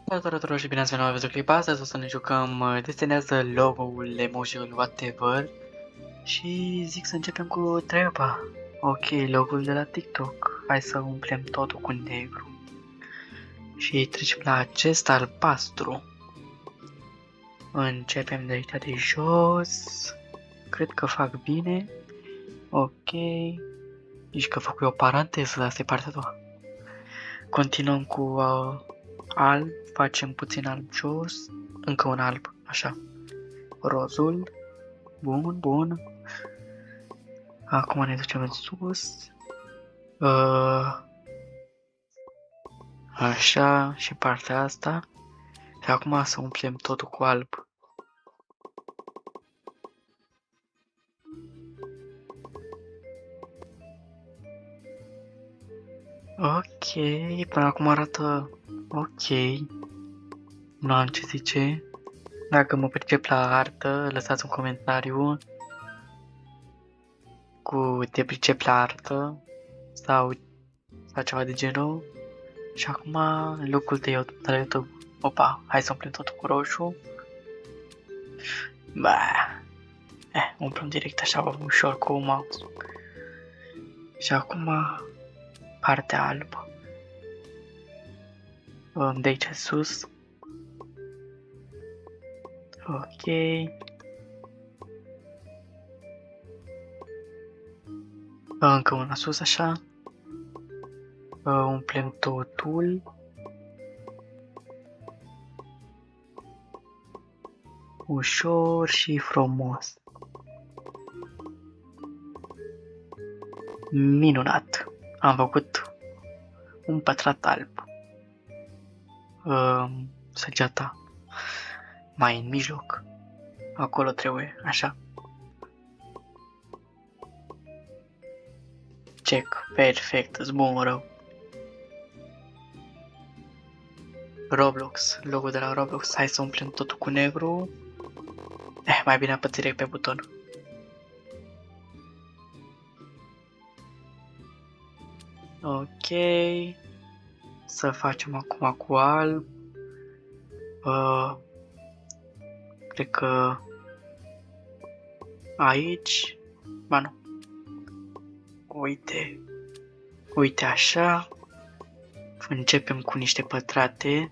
Salutare tuturor și bine ați venit la videoclip. Astăzi o să ne jucăm desenează logo-ul, emoji-ul, whatever. Și zic să începem cu treaba. Ok, logo-ul de la TikTok. Hai să umplem totul cu negru. Și trecem la acest albastru. Începem de aici de jos. Cred că fac bine. Ok. Nici că fac eu o paranteză, asta e partea a doua. Continuăm cu alb, facem puțin alb jos, încă un alb, așa. Rozul, bun, bun. Acum ne ducem în sus. Așa, și partea asta. Și acum să umplem totul cu alb. Ok, până acum arată ok. Nu am ce zice. Dacă mă pricep la artă, lăsați un comentariu cu te pricep la artă sau ceva de genul. Și acum în locul de YouTube. Opa, hai să umplem totul cu roșu. Umplem direct așa ușor cu mouse. Și acum partea albă. De aici sus. Ok. Încă una sus așa. Umplem totul. Ușor și frumos. Minunat. Am făcut un pătrat alb. Săgeata mai în mijloc. Acolo trebuie, așa. Check, perfect, zbun rău. Roblox, logo de la Roblox, hai să umplem totul cu negru. Mai bine apăs direct pe buton. Ok. Să facem acum cu alb. Cred că aici. Ba nu. Uite așa. Începem cu niște pătrate.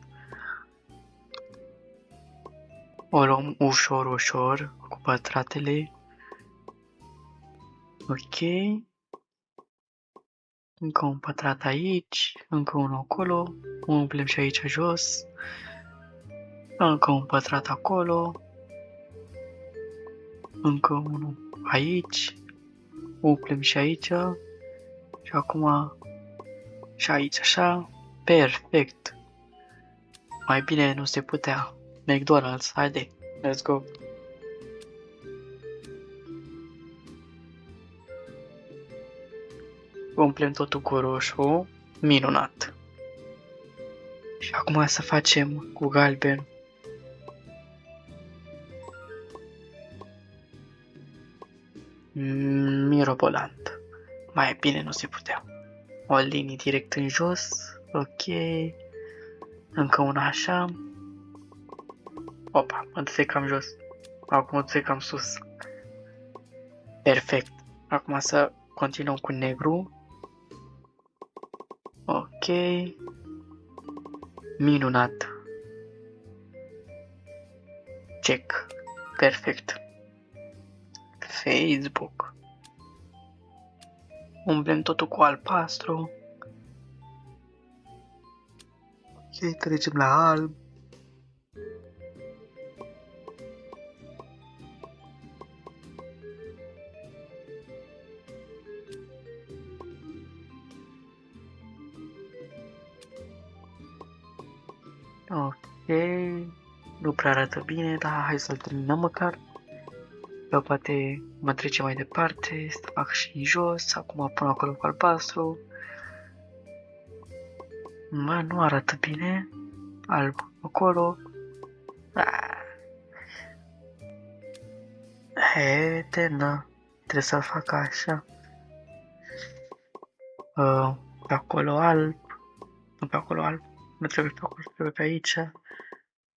O luăm ușor, ușor cu pătratele. Ok. Încă un pătrat aici, încă unul acolo, umplem și aici jos, încă un pătrat acolo, încă unul aici, umplem și aici și acum și aici, așa, perfect. Mai bine nu se putea. McDonald's, haide, let's go. Umplem totul cu roșu, minunat. Și acum să facem cu galben. Mirobolant. Mai bine nu se putea. O linie direct în jos, ok. Încă una așa. Opa, mă duse cam jos. Acum mă duse cam sus. Perfect. Acum să continuăm cu negru. Ok. Minunat. Check. Perfect. Facebook. Umplem totul cu albastru. Ok, trecem la alb. Ok, nu prea arată bine, dar hai să-l terminăm măcar. Eu poate mă trece mai departe, să fac și în jos, acum pun acolo cu albastru. Nu arată bine, alb acolo. Eterna, trebuie să-l fac așa. Pe acolo alb, nu pe acolo alb, nu trebuie pe acolo, trebuie pe aici.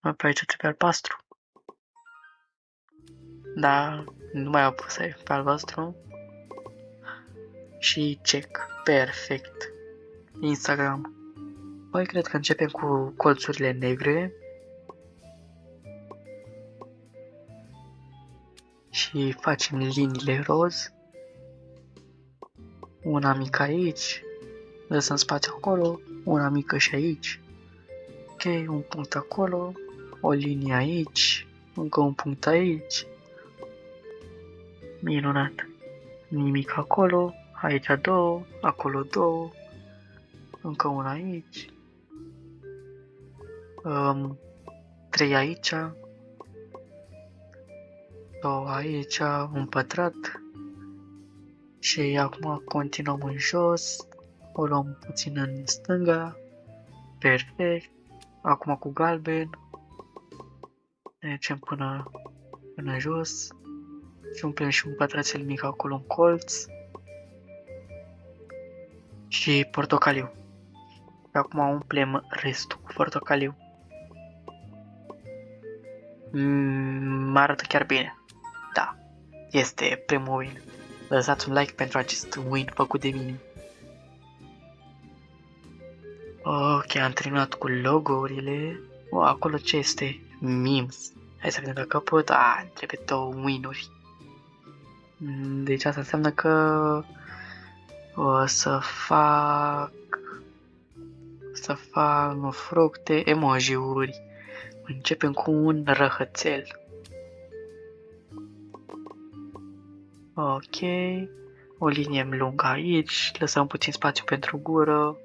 Pe aici trebuie albastru. Da, nu mai apus pe albastru. Și check. Perfect. Instagram. Păi cred că începem cu colțurile negre. Și facem liniile roz. Una mică aici. Lăsăm spațiu acolo. Una mică și aici. Ok, un punct acolo. O linie aici. Încă un punct aici. Minunat. Nimic acolo. Aici două. Acolo două. Încă una aici. 3 aici. 2 aici. Un pătrat. Și acum continuăm în jos. O luăm puțin în stânga. Perfect. Acum cu galben. Ne ducem până jos. Și umplem și un pătrățel mic acolo în colț. Și portocaliu. Și acum umplem restul cu portocaliu. Arată chiar bine. Da. Este primul win. Lăsați un like pentru acest win făcut de mine. Ok, am terminat cu logo-urile. Acolo ce este? Memes. Hai să vedem dacă pot. Trebuie 2 win-uri. Deci asta înseamnă că o să fac fructe, emoji-uri. Începem cu un răhățel. Ok. O linie lungă aici. Lăsăm puțin spațiu pentru gură.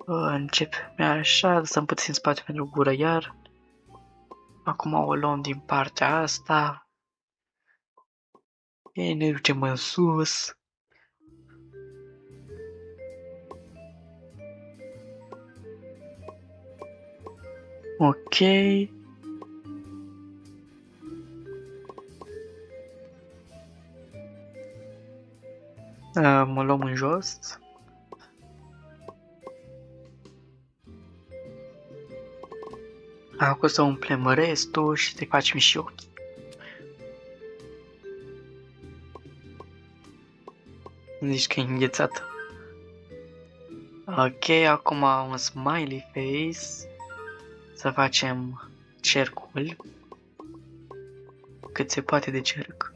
Începem așa. Lăsăm puțin spațiu pentru gură iar. Acum o luăm din partea asta. Ei, ne ducem în sus. Ok. Mă luăm în jos. Acum să umplem restul și să-i facem și ochii. Zici că e înghețată. Ok, acum un smiley face. Să facem cercul. Cât se poate de cerc.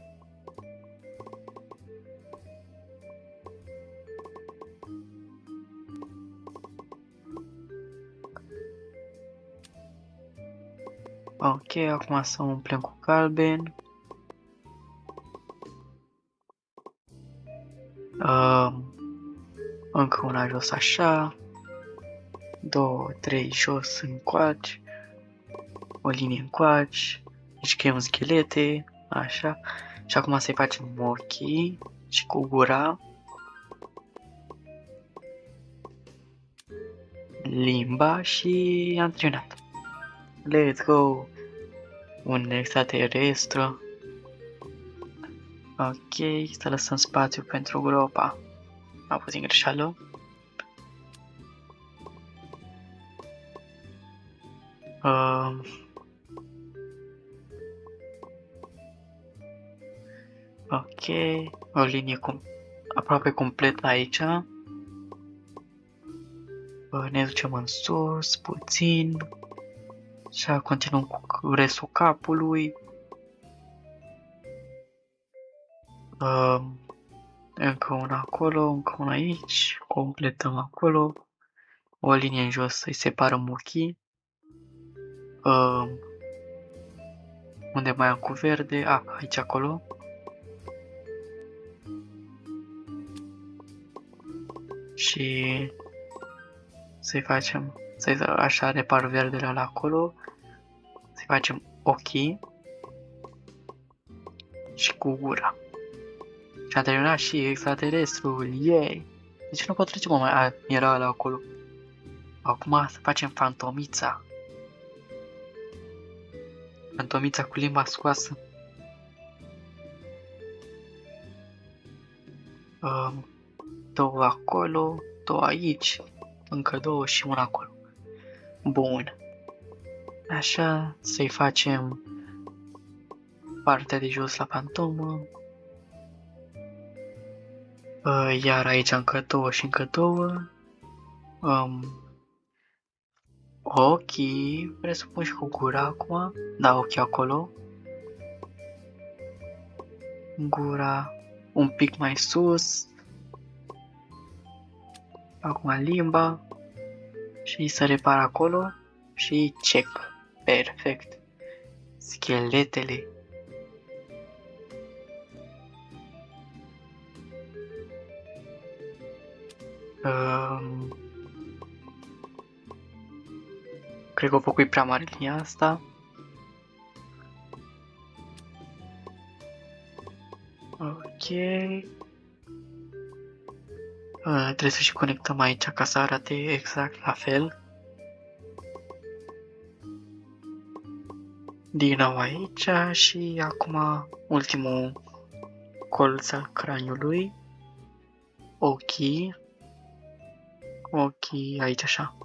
Ok, acum să umplem cu galben. Încă una jos așa. 2, 3 jos încoace. O linie încoace. Aici creăm schelete. Așa. Și acum să-i facem ochii. Și cu gura. Limba și am terminat. Let's go! Un extraterestru. Ok, să lăsăm spațiu pentru gropa. Am puțin greșeală. Ok, o linie aproape completă aici. Ne ducem în sus puțin. Și continuăm cu restul capului. Încă una acolo, încă una aici. Completăm acolo. O linie în jos să-i separăm ochii. Unde mai am cu verde? Aici acolo. Și să-i facem, așa repar verdele la acolo. Să-i facem ochii. Și cu gura. Și a terminat și extraterestrul, yay! De ce nu pot trece, mai era ăla acolo? Acum să facem fantomița. Fantomița cu limba scoasă. Două acolo, două aici, încă două și una acolo. Bun. Așa, să-i facem partea de jos la pantomă. Iar aici încă două și încă două. Ochii, presupun și cu gura acum. Da, ochii acolo. Gura un pic mai sus. Acum limba. Și să repar acolo. Și check. Perfect. Scheletele. Cred că o făcut prea mare linia asta. Ok. Trebuie să și conectăm aici ca să arate exact la fel. Din nou aici și acum ultimul colț al craniului. Ochii. Ochii aici așa.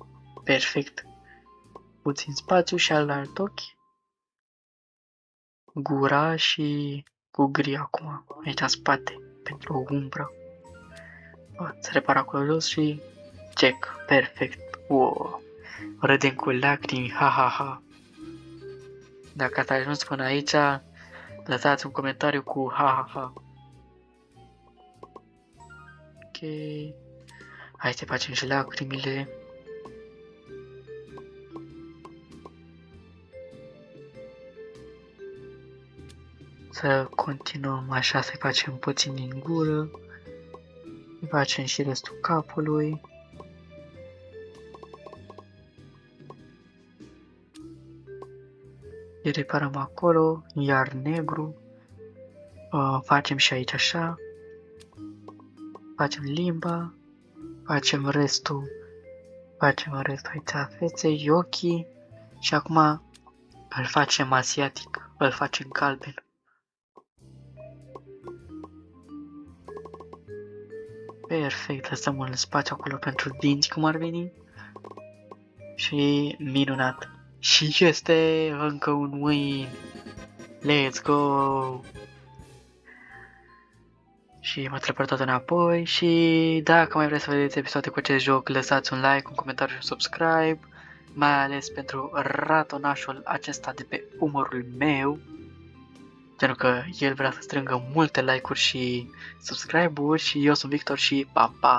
Perfect. Puțin spațiu și alt ochi. Gura și cu gri acum. Aici în spate. Pentru o umbră. Să repar acolo jos și check. Perfect. Wow. Râdem cu lacrimi. Ha ha ha. Dacă ați ajuns până aici, lăsați un comentariu cu ha ha ha. Ok. Hai să facem și lacrimile. Să continuăm așa, să facem puțin din gură. Facem și restul capului. Îi reparăm acolo, iar negru. Facem și aici așa. Facem limba. Facem restul aici a feței, ochii. Și acum îl facem asiatic, îl facem galben. Perfect, lăsăm un spațiu acolo pentru dinți, cum ar veni. Și minunat. Și este încă un win. Let's go! Și mă teleportat înapoi și dacă mai vreți să vedeți episoade cu acest joc, lăsați un like, un comentariu și un subscribe. Mai ales pentru ratonașul acesta de pe umărul meu. Pentru că el vrea să strângă multe like-uri și subscribe-uri și eu sunt Victor și pa, pa!